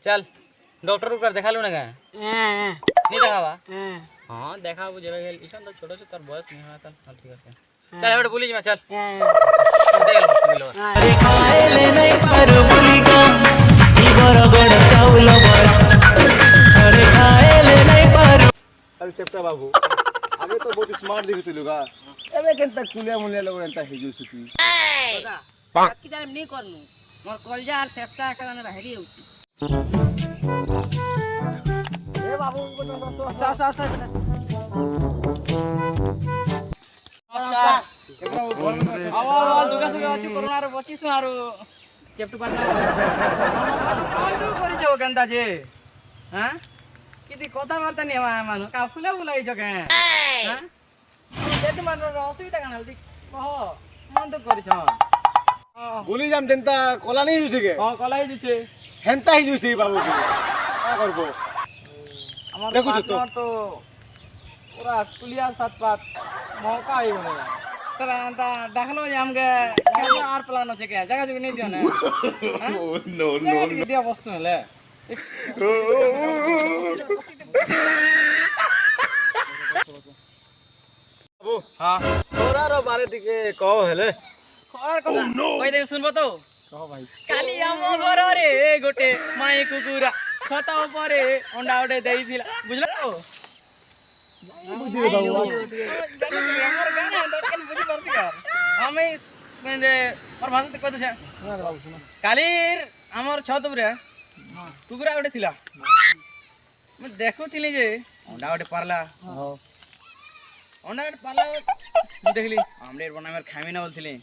चल डॉक्टर ऊपर देखा लू ना क्या नहीं देखावा हाँ देखा वो जब इसन तो छोटो से तर बयस नहीं हुआ था ठीक है चल एबे बोली जी मैं चल देख लो हॉस्पिटल अरे खाएले नहीं पर बुलिका ई बरगड़ चाउल बड़ा अरे खाएले नहीं पर अरे चेप्टा बाबू आगे तो बहुत स्मार्ट दिखुथिलु का एबे केनता कुलिया मुलिया लोग एंता हिजु सुती दादा बाकी टाइम नहीं करनु मोर कलजा और फेफड़ा करने रहरी होती ए बाबू को तो सा आवाज दुगा सुगा अछि कोरोना रे बचिस आरो चेप्टू पाना आदु करि जो गंदा जे हां किति কথা বার্তা নি মানু কা ফুলা ফুলাই জকে हां जेट मानो असुविधा काना हल्दी कह मन तो करिछ गुली जाम देनता कोला नहीं हिजु के हां कलाई दिछे हेंता हिजु सी बाबू के का करबो আমার देखु तो पार्टनर तो पूरा कुलिया साथ साथ मौका आई बने तरा अंता डाखलो हमके केना आर प्लान আছে के जगह जगह नहीं दियो ना नो नो दिया वस्तु ले बाबू हां तोरा रो बारे दिके कहो हेले और कह दे सुनबो तो कहो भाई काली आम घर रे गोटे माई कुकुरा छता ऊपर अंडा उडे देइथिला बुझलो तो बुझियो बाबू हमर गाना तो केन बुझी परती यार हमें म्हणजे और भाषा कह दे बाबू सुनो कालीर हमर छत ऊपर कुकुरा उडे थिला मैं देखुथिली जे अंडा उडे पारला हां अंडा उडे पारला मैं देखली आमलेट बनामे खामी ना बोलथिली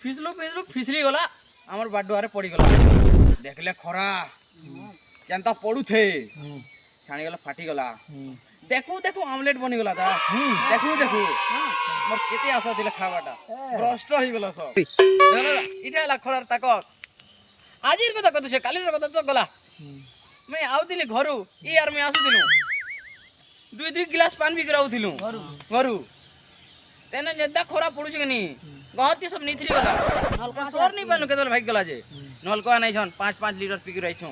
फिसलो फिसली गला हमर बाडुआरे पड़ी गला देखले खरा केनता पडु थे छाणी गला फाटी गला देखू देखू आमलेट बनी गला ता देखू देखू मोर केते आशा थिला खावाटा भ्रष्ट होई गला सब इटा ला खरार ताकत आजिर कथा कतु से कालीर कथा तो गला मैं आउतिली घरु ई यार मैं आसुतिनु दुई दुई गिलास पानी भी गिराउतिलु घरु तेने नेदा खरा पडुछ कि नी गहती सब नीथरी गला नलका सोर नहीं बनू केतल भाग गला जे नलका नहीं छन 5-5 लीटर पी के रहिछु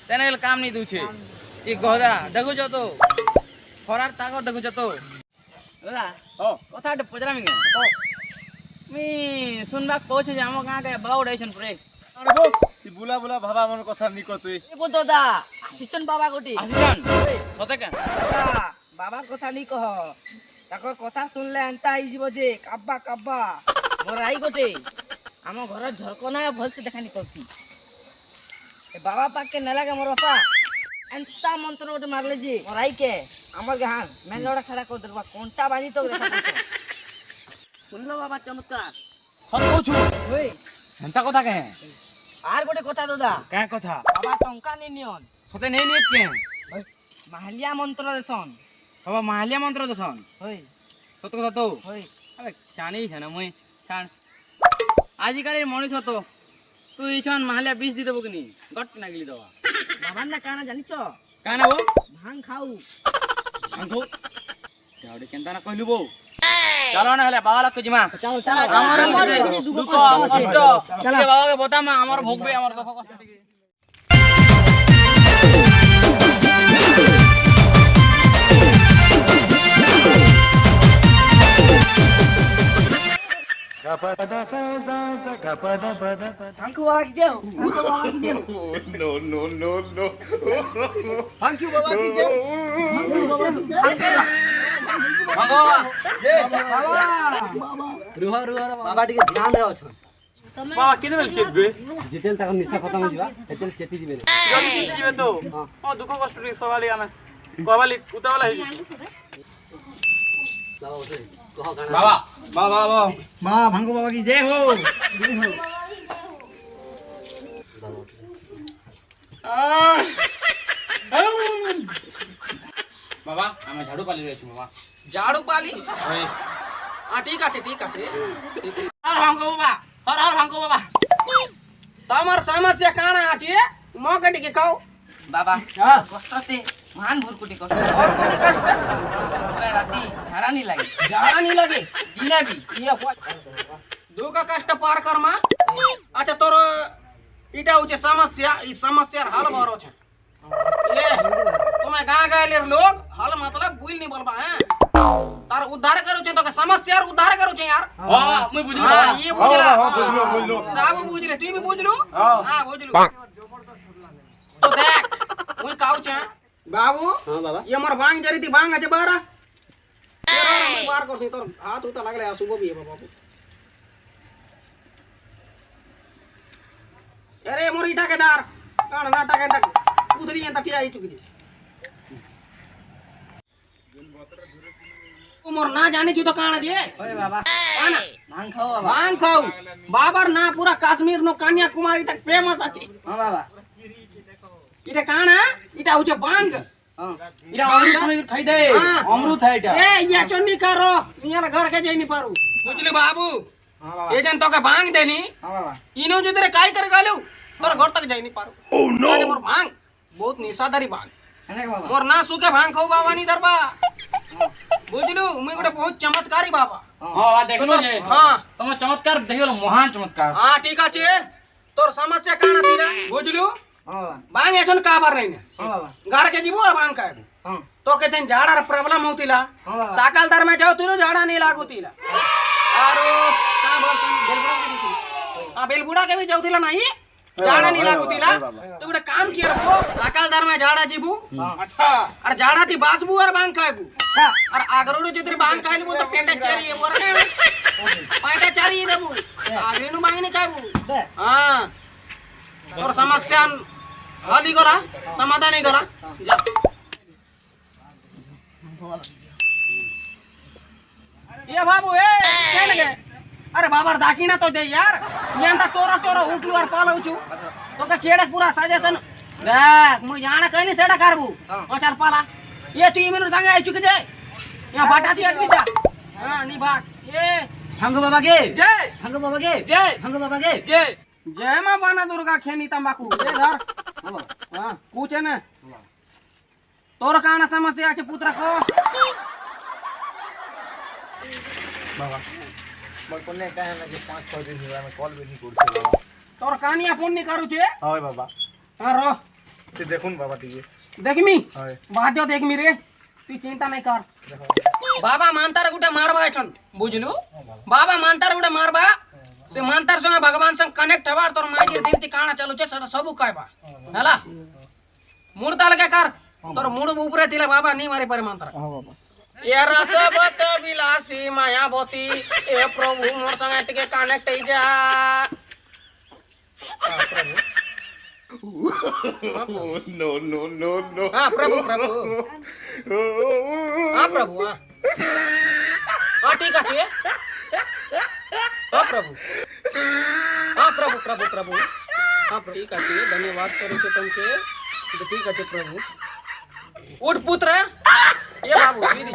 तेने काम नहीं दुछे ई गहदा देखु छ तो खरार ताकत देखु छ तो दादा हां कथाटे पजरामी के मी सुनबा कहू छ जे हम गां के बाऊ रहिछन पुरे अरे हो ई बुला बुला भाबा मन कथा निको तुई ए को दादा आसिचन बाबा गोटी आसिचन कते के बाबा कथा नहीं कह ताको कथा सुनले एंता आई जीव जे काब्बा काब्बा मोर आई गोटे हम घर झरकना भल से देखानी करती ए बाबा पाक के नला के मोर बापा एंता मंत्र गोटे मारले जे मोर आई के हमर गहान मेंगड़ा खड़ा कर देबा कोंटा बानी तो देखा सुन लो बाबा चमत्कार सत कहू छु ओए एंता कथा के आर गोटे कथा दादा का कथा बाबा टंका नहीं नियन सते नहीं नियत के माहलिया मंत्र देसन बाबा माहलिया मंत्र दसन होय सत कथा तो होय अबे जानी छ ना मुई छान आजिकाली मनुष्य तो तू इछन माहलिया 20 दी देबो कि नी गट नागिली दवा बाबा ना काना जानिछ काना हो भांग खाऊ अंधो जावडे केनता ना कहलु बो चलो ना हले बाबा लग जिमा चलो चलो हमर दुख कष्ट चले बाबा के बता मा हमर भोगबे हमर दुख कष्ट टिके भांग बाबा की देव भांग बाबा की देव नो नो नो नो भांग बाबा की देव भांग बाबा की देव भागो बाबा रुहा रुहा बाबा टिके ध्यान रहो छ बाबा किने बेल चेतबे जितेल तक निशा खत्म हो जीवा एतेल चेती जीवे जल्दी जीवे तो ओ दुख कष्ट टिके सवाली आमे कहवाली उतावला हे बाबा बाबा बाबा मां भांगो बाबा की जय हो बाबा आमे झाड़ू पाली रही छु बाबा झाड़ू पाली ओए ठीक আছে हर भांगो बाबा हर भांगो बाबा तमर समस्या काना आछि म कटी के कहू बाबा कष्टते महान भुरकुटी कष्ट और कोनी कष्ट अरे राती झाड़ा नहीं लगे दिना भी ये दुख कष्ट पार कर मा अच्छा तोर इटा होचे समस्या ई समस्यार हल भरो छे ये तुम्हें गाँव गायले लोग हल मतलब बुझ नहीं बोलबा हैं तार उद्धार करू छे तो के समस्यार उद्धार करू छे यार हां मैं बुझ हां ये बुझला बुझलो सब बुझ ले तू भी बुझ लू हां बुझ लू तो देख मुई काऊ छे बाबू हां बाबा ये मोर बांग जरी थी बांग আছে बारा तेरा मैं बार करसी तोर हाथ उता लागले आसुबो भी है बाबू अरे मोर इटा के दार काण नाटा के तक उधरी ಅಂತ ಟಿಯಾ आई चुकी मोर ना जाने छु तो काण जे ओए बाबा काना भांग खाओ बाबर ना पूरा कश्मीर नो कन्याकुमारी तक फेमस अछि हां बाबा इटा काण इटा होचे बांग इरा अमृत में खाई दे अमृत है इटा ए या चन्नी करो नियाला घर के जाई नहीं पारू बुझली बाबू हां बाबा ए जन तो के भांग देनी हां बाबा इनो जो तेरे काय कर गालू तोर घर तक जाई नहीं पारू ओह नो आज मोर भांग बहुत निशादारी भांग है बाबा मोर ना सुके भांग खाओ बाबा नी दरबा बुझलू मुई गोटे बहुत चमत्कारी बाबा हां देखलो जे हां तुम चमत्कार देखलो महान चमत्कार हां ठीक আছে तोर समस्या काना तीरा बुझलू हां भांग एछन काबर नहीं ने हां बाबा घर के जीबो और भांग खाए हां तो के जन झाड़ा प्रॉब्लम होतिला साकाल दर में जाओ तू झाड़ा नहीं लागुतिला आरो का बोलसन बेलबुड़ा के हां बेलबुड़ा के भी जाउतिला नहीं झाड़ा नहीं लागुतिला तो गोटे काम किया रखो साकाल दर में झाड़ा जीबू अच्छा और झाड़ा ती बासबू और भांग खाएबू अच्छा और आगरोडो जतरी भांग खाइलबू तो पेटे चरी मोर पेटे चरी देबू आगरेनु भांग नहीं खाएबू हां तोर समस्या हल ही करा समाधान ही करा जा ये बाबू ए केन गे अरे बाबर दाकिना तो दे यार यांता तोरा तोरा उठलू और पालऊ छु तो के केड़े पूरा सजेशन देख मु जाने कहीं सेडा करबू ओ चल पाला ये तू मिनट संगे आई चुके जे यहां बाटाती आदमी जा हां नी भाग ये हंग बाबा के जय हंग बाबा के जय हंग बाबा के जय जय मां बाना दुर्गा खेनी तंबाकू ए धर हां पूछ है ना तोर काना समस्या আছে पुत्र को बाबा मोर कोने काहे ना जे 5-6 दिन हुआ मैं कॉल भी नहीं करछे बाबा तोर कानिया फोन नहीं करू छे हां बाबा हां रो ते देखुन बाबा टिके देखमी हां बाध्य देखमी रे तू चिंता नहीं कर बाबा मानतार गुटे मारबा छन बुझलू बाबा मानतार गुटे मारबा से मानतार संगे भगवान संग कनेक्ट हबार तोर माजी दिन ती काना चालू छे सदा सब कहबा हला मूड ताल के कर तोर मूड ऊपरे तिला बाबा नहीं मारे पर मानतार हां बाबा ये रसवत विलासी मायावती ए प्रभु मोर संगे टिके कनेक्ट ही जा नो नो नो नो हां प्रभु प्रभु हां प्रभु हां ठीक আছে हां प्रभु हां प्रभु प्रभु प्रभु हां ठीक আছে धन्यवाद करू छे तुमके ठीक আছে प्रभु उठ पुत्र ये बाबू दीदी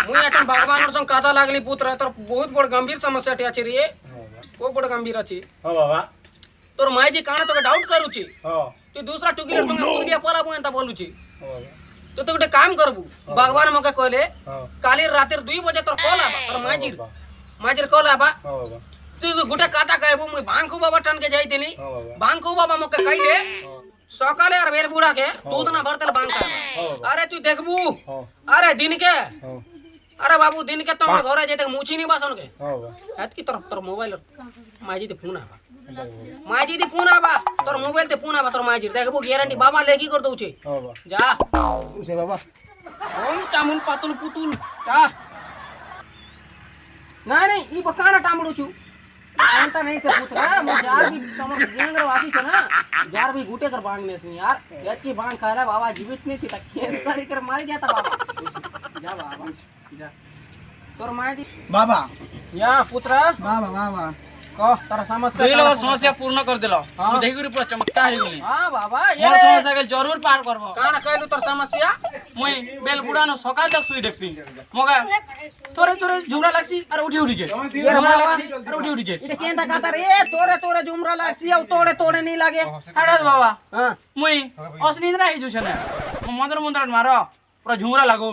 मुई अचन भगवान संग कथा लागली पुत्र तोर बहुत बड़ गंभीर समस्या टे अछि रे को बड़ गंभीर अछि हां बाबा तोर माई जी काना तो डाउट करू छी हां तू दूसरा टुकीलर संग पुदिया पला बुएंता बोलू छी हां बाबा तो गोटे काम करबू भगवान मके कहले हां काली रात 2 बजे तोर कॉल आबा तोर माजीर कॉल आबा हां बाबा तू गोटे कथा कहबू मुई भांगखू बाबा टन के जाईतिनी हां बाबा भांगखू बाबा मके कहिले सकाले और बेल बुड़ा के दूध ना भरतल बांग का अरे तू देखबू अरे दिन के अरे बाबू दिन के तोर घर जेते मुछी नहीं बासन के हां बाबा हाथ की तरफ तोर मोबाइल माजी ते फोन आबा माजी ते फोन आबा तोर मोबाइल ते फोन आबा तोर माजी देखबू गारंटी बाबा लेगी कर दऊ छे हां बाबा जा उसे बाबा ओम चामुल पातुल पुतुल जा नहीं ई बकाना टामड़ू छु अंत नहीं से पुत्र मु जार भी तमर गेंगर वासी छ ना जार भी गुटे कर बांगने से यार याची बांग खाला बाबा जीवित नहीं थी त कैंसर कर मार जाता बाबा जा बाबा जा तोर माई दी बाबा या पुत्र बाबा बाबा को तोर समस्या कइलो समस्या पूर्ण कर देलो हाँ। तू देखि पूरा चमत्कार हो गेली हां बाबा मोर समस्या के जरूर पार करबो काना कहलू तोर समस्या मुई बेल बुड़ा न सकाल तक सुई देखसी मगा थोड़े थोड़े झुमरा लागसी और उठी उठी जे झुमरा लागसी और उठी उठी जे इते केंदा काता रे तोरे तोरे जुमरा लागसी औ तोड़े तोड़े नहीं लागे हड़ा बाबा हां मुई असली निद्रा ही जुछे ने मंदर मंदर मारो पूरा झुमरा लागो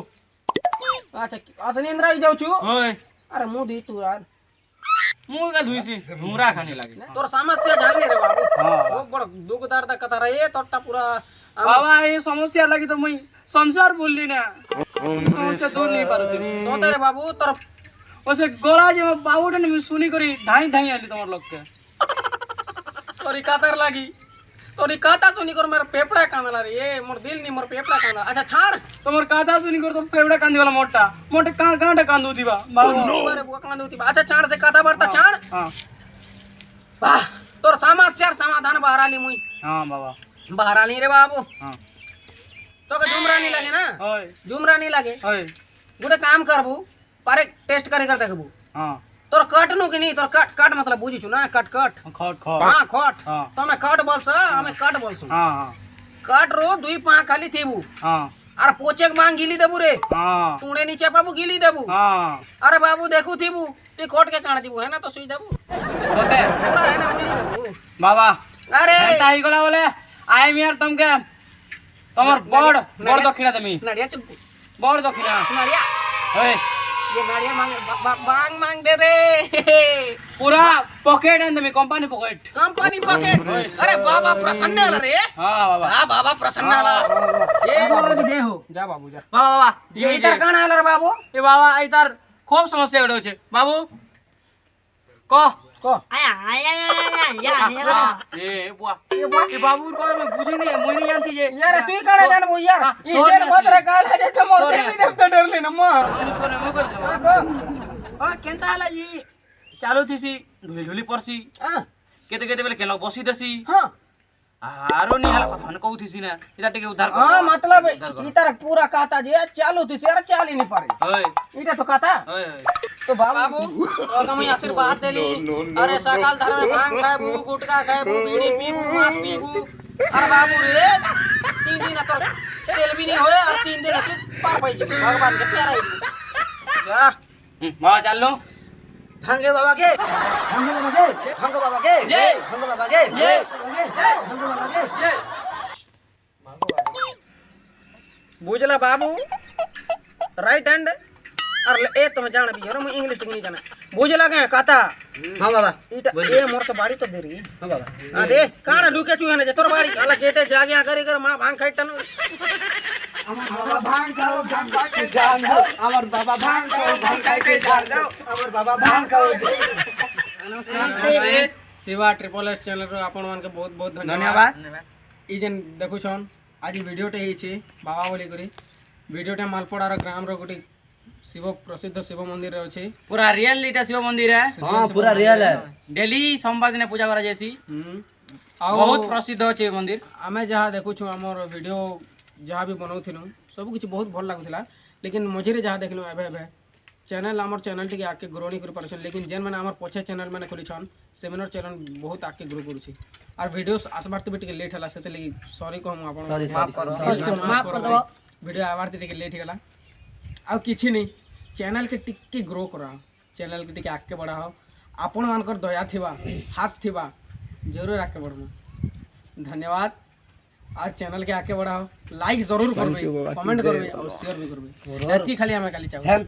अच्छा असली इंद्रा ही जाऊ छु ओय अरे मु दी तू यार मुंह का धुईसी घुमरा खाने लगे तोर समस्या जानली रे बाबू हाँ। वो बड़ दुख दर्द कथा रे तोरटा पूरा बाबा ये समस्या लगी तो मुई संसार बोलली ना समस्या दूर नहीं पारुछि सोते रे बाबू तोर ओसे गोरा जे बाबूटे ने सुनी करी धाई धाई आली तमर लोग के तोरी कातर लागी तोरी काता सुनी कर मेरा पेपड़ा कांदला रे ये मोर दिल नी मोर पेपड़ा कांदला अच्छा छाड़ तमर काथा सुनी कर तो फेवड़ा कांदी वाला मोटा मोटे कांटा कांदू दिबा बाबू मारे बुआ कांदू ती अच्छा छाड़ से काता बरता छाड़ हां वाह तोर समस्या समाधान बहराली मुई हां बाबा बहराली रे बाबू हां तो के जुमरा नहीं लगे ना ओए जुमरा नहीं लगे ओए गुडे काम करबू पारे टेस्ट करे कर देखबू हां तोर कट नु कि नहीं तोर कट कट मतलब बुझी छु ना कट कट खट खट हां कट हाँ। तो मैं कट बोलस हमें कट बोलसु हां हां कट रो दुई पा खाली थीबू हां अरे पोचे के मांग गिली देबू रे हां टूणे नीचे बाबू गिली देबू हां अरे बाबू देखू थीबू ते कोट के काण दीबू है ना तो सुई देबू ओके पूरा है ना उली देबू बाबा अरे ताई गला बोले आई एम हियर तुमके तमर बड़ दक्षिणा देमी नड़िया चुप बड़ दक्षिणा नड़िया ओए ये नड़िया मांग मांग दे रे पूरा पॉकेट एंड देमी कंपनी पॉकेट कंपनी पॉकेट अरे बाबा प्रसन्न आला रे हां बाबा हां बाबा प्रसन्न आला ये दे हो जा बाबू जा बाबा बाबा ये इधर काण आला रे बाबू ए बाबा आई तार खूब समस्या गडो छे बाबू को आया आया ए बुआ ए बाबू को मैं बुझी नहीं मुई नहीं जानती जे यार तू काण जान बो यार इधर मत रे काल है जे मोर दे दे तो डर ले न म सोने मो कर हां केंता आला जी चालू थीसी ढुली ढुली परसी हां केते केते बेले केलो बसी देसी हां आरो नहीं हाला कथा न कहू थीसी ना इता टिके उद्धार कर हां मतलब इधर पूरा कहता जे चालू थी यार चाल ही नहीं पारे ओए इटा तो कहता ओए तो बाबू तो कम आशीर्वाद देली अरे सकाल धर में भांग खाबू गुटखा खाबू बीड़ी पीबू मांस पीबू अरे बाबू रे 3 दिन तो तेल भी नहीं होए और 3 दिन से पार पाई जी भगवान के प्यारा है जा बाबा चल लो ढंगे बाबा के ढंग बाबा के जय ढंग बाबा के जय ढंग बाबा के जय बुझला बाबू राइट हैंड और ए तुम जान भी और मैं इंग्लिश नहीं जाना बुझला के कहता हां बाबा इटा ए मोर से बाड़ी तो दे रही हां बाबा आ दे काना लुके चुहे ने तोर बाड़ी अला जेते जागिया करे कर मां भांग खाइटन हमर बाबा भांग खाओ भांग खाके जान दो हमर बाबा भांग खाओ भांग खाके जान दो हमर बाबा भांग खाओ सेवा ट्रिपल एस चैनल रो आपन मान के बहुत बहुत धन्यवाद ई जन देखु छन आज वीडियो टे हिची बाबा बोली करी वीडियो टे मालपड़ार ग्राम रो गुटी शिव प्रसिद्ध शिव मंदिर रे अछि पूरा रियल लीटा शिव मंदिर है हां पूरा रियल है डेली सोमवार दिन पूजा करा जैसी बहुत प्रसिद्ध अछि मंदिर आमे जहाँ देखु छु हमर वीडियो जहाँ भी बनाउथिलु सब कुछ बहुत भल लागुथिला लेकिन मझिरे जहाँ देखलु एबे एबे चैनल हमर चैनल टिके आके ग्रो नहीं कर पारछन लेकिन जेन माने हमर पछे चैनल माने खोली छन सेमिनार चैनल बहुत आके ग्रो करू छी और वीडियोस आसबार तो टिके लेट हला सेते लगी सॉरी कहम आपन माफ कर दो वीडियो आवार टिके लेट गेला आ किछि नहीं चैनल के टिके ग्रो करा चैनल के टिके आके बढ़ाओ आपण मानकर दया थिबा हाथ थिबा जरूर आके बढ़ना धन्यवाद आज चैनल के आके बढ़ाओ लाइक जरूर करबे कमेंट करबे और शेयर भी करबे एतकी खाली हमें खाली चाहो